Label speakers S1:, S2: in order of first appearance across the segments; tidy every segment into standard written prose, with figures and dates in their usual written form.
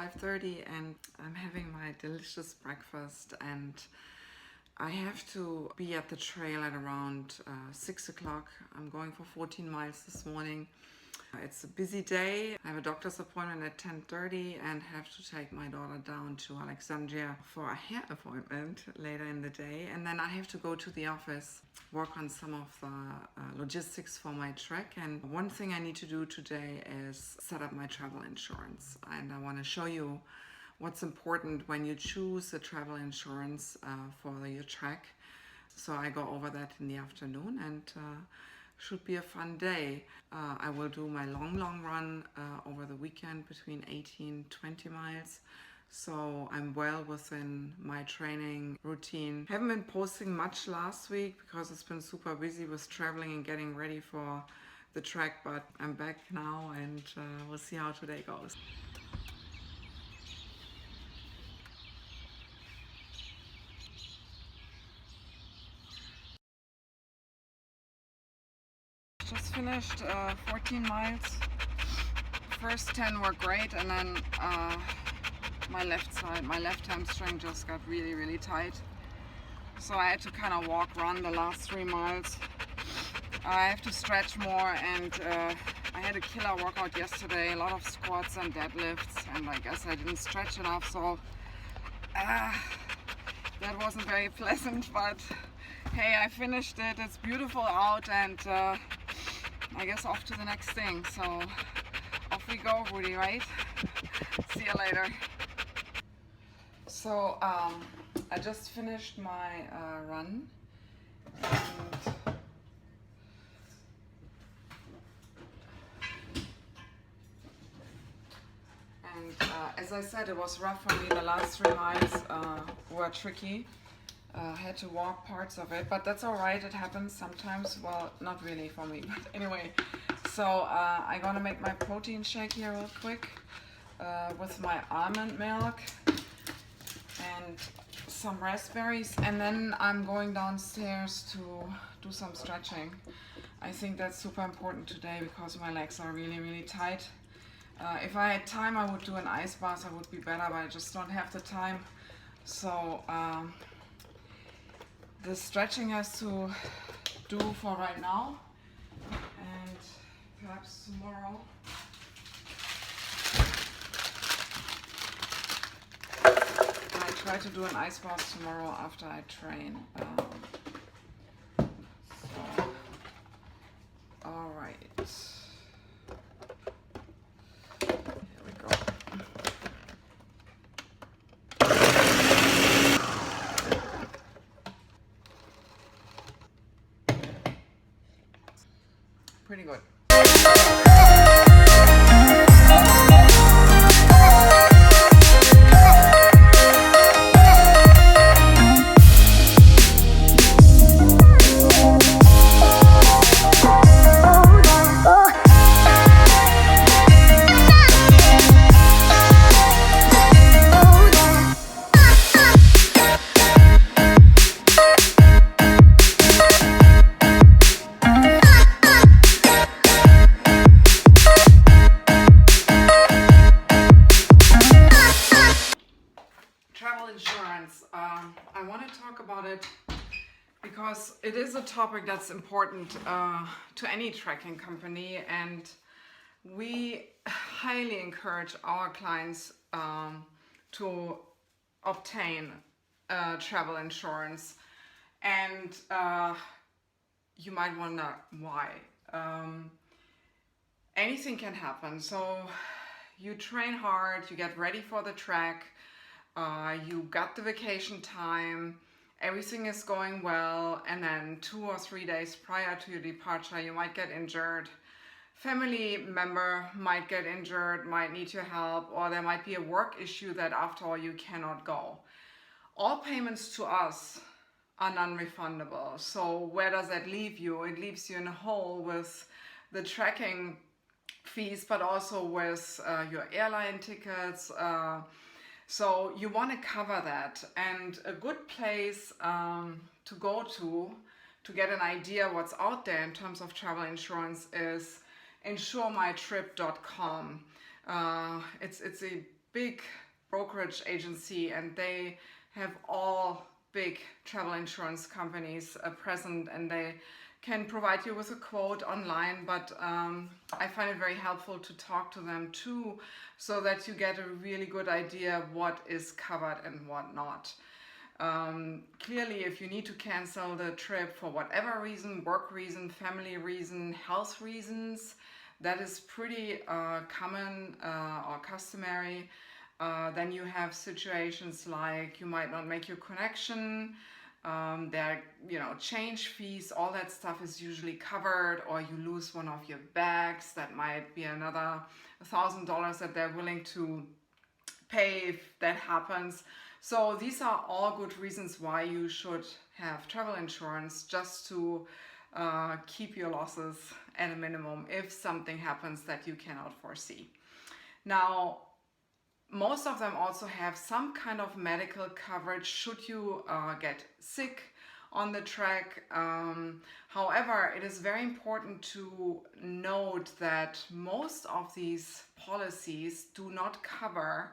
S1: 5:30 and I'm having my delicious breakfast, and I have to be at the trail at around 6 o'clock. I'm going for 14 miles this morning. It's a busy day. I have a doctor's appointment at 10:30 and have to take my daughter down to Alexandria for a hair appointment later in the day. And then I have to go to the office, work on some of the logistics for my trek. And one thing I need to do today is set up my travel insurance. And I want to show you what's important when you choose a travel insurance for your trek. So I go over that in the afternoon, and should be a fun day. I will do my long run over the weekend between 18-20 miles. So I'm well within my training routine. Haven't been posting much last week because it's been super busy with traveling and getting ready for the trek, but I'm back now, and we'll see how today goes. Just finished 14 miles. First 10 were great, and then my left hamstring just got really tight. So I had to kind of run the last 3 miles. I have to stretch more, and I had a killer workout yesterday, a lot of squats and deadlifts, and I guess I didn't stretch enough, so that wasn't very pleasant, but hey, I finished it. It's beautiful out, and I guess off to the next thing. So off we go, Rudy, right? See you later. So I just finished my run, and as I said, it was rough for me. The last 3 miles were tricky. Had to walk parts of it, but that's all right. It happens sometimes. Well, not really for me, but anyway. So I'm gonna make my protein shake here real quick with my almond milk and some raspberries, and then I'm going downstairs to do some stretching. I think that's super important today because my legs are really tight. If I had time, I would do an ice bath. I would be better, but I just don't have the time. So the stretching has to do for right now, and perhaps tomorrow. I try to do an ice bath tomorrow after I train. All right. Here we go. Pretty good. Travel insurance. I want to talk about it because it is a topic that's important to any trekking company, and we highly encourage our clients to obtain travel insurance. And you might wonder why. Anything can happen. So you train hard, you get ready for the trek, you got the vacation time, everything is going well, and then 2 or 3 days prior to your departure, you might get injured. Family member might get injured, might need your help, or there might be a work issue that after all you cannot go. All payments to us are non-refundable. So where does that leave you? It leaves you in a hole with the trekking fees, but also with your airline tickets. So you want to cover that, and a good place to go to get an idea what's out there in terms of travel insurance is insuremytrip.com. It's a big brokerage agency, and they have all big travel insurance companies present, and they can provide you with a quote online, but I find it very helpful to talk to them too, so that you get a really good idea what is covered and what not. Clearly, if you need to cancel the trip for whatever reason, work reason, family reason, health reasons, that is pretty common or customary. Then you have situations like you might not make your connection, there are, change fees, all that stuff is usually covered, or you lose one of your bags, that might be another $1,000 that they're willing to pay if that happens. So these are all good reasons why you should have travel insurance, just to keep your losses at a minimum if something happens that you cannot foresee. Now, most of them also have some kind of medical coverage should you get sick on the trek. However, it is very important to note that most of these policies do not cover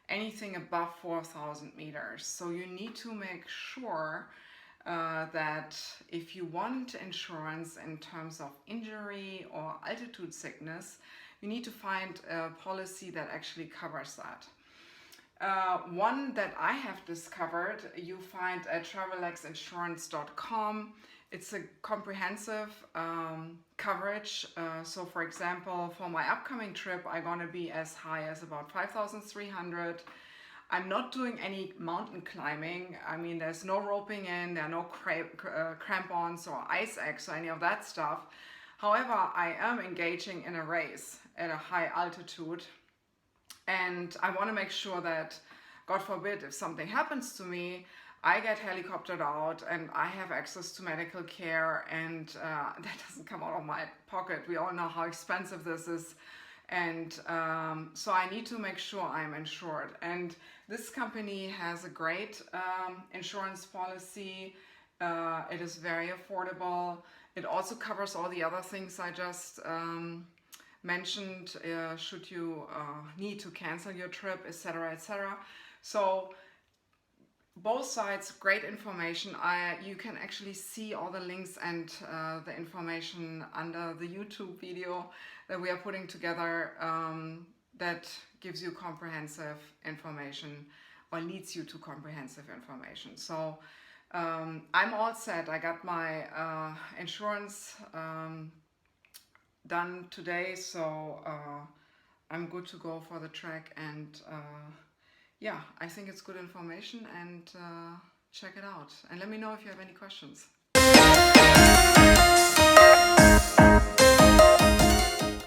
S1: anything above 4,000 meters. So you need to make sure that if you want insurance in terms of injury or altitude sickness, you need to find a policy that actually covers that. One that I have discovered, you find at travelexinsurance.com. It's a comprehensive coverage. So for example, for my upcoming trip, I'm going to be as high as about 5,300. I'm not doing any mountain climbing. I mean, there's no roping in, there are no crampons or ice axe or any of that stuff. However, I am engaging in a race at a high altitude, and I want to make sure that, God forbid, if something happens to me, I get helicoptered out and I have access to medical care, and that doesn't come out of my pocket. We all know how expensive this is, and so I need to make sure I'm insured. And this company has a great insurance policy. It is very affordable. It also covers all the other things I just mentioned, should you need to cancel your trip, etc., etc. So both sides, great information. You can actually see all the links and the information under the YouTube video that we are putting together, that gives you comprehensive information, or leads you to comprehensive information. So I'm all set. I got my insurance done today, so I'm good to go for the trek, and yeah, I think it's good information, and check it out and let me know if you have any questions.